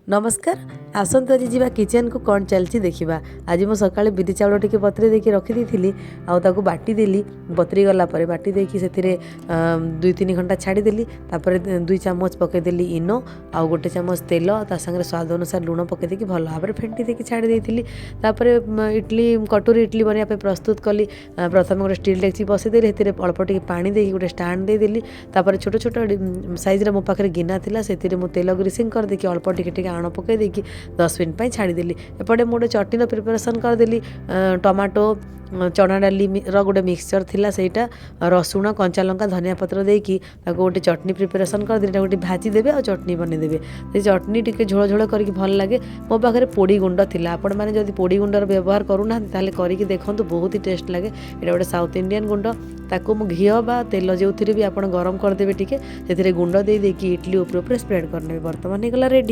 नमस्कार आसतु आज जी किचन को कौन चलती देखा। आज मुझे सका बिरी चाउल टी बतरे देकी रखी आउ बाटी देली बतरी गला बाटी देकी से 2-3 घंटा छाड़देली। तापर 2 चामच पकईदेली इनो आउ गोटे चामच तेल सागर स्वाद अनुसार लुण पकईदी भल भाव में फेंटी देकी छाड़ी देती। इडली कटोरी इडली बनवाई प्रस्तुत कली। प्रथम गोटे स्टील डेक्ची बसईदेली अल्प टे पानी दे गोटे स्टाण देदेली। छोट छोट साइज मो पाखे गिना था से तेल ग्रीसिंग करदेकी अल्प टे आण पकई देकी 10 मिनट छाड़देली। एपटे मुझे चटनी प्रिपरेसन करदेली। टमाटो चना डाली गोटे मिक्सचर थिला सेटा रसुण कंचा लंका धनिया पत्र देकी गोटे चटनी प्रिपरेसन करदेली। गोटे भाजीदेवे और चटनी बनईदेवे। से चटनी टी झोल झोल करके भल लगे। मो पाखे पोड़ी गुंड थिला। आपण मैंने जब पोड़ी गुंडर व्यवहार करूना ताले करके देखंतु बहुत ही टेस्ट लगे। ये गोटे साउथ इंडियन गुंड ताको मु घी बा तेल जो भी आप गरम करदेवे टी से गुंड दे देकी इडली ऊपर स्प्रेड करने। बर्तमान गला रेडी।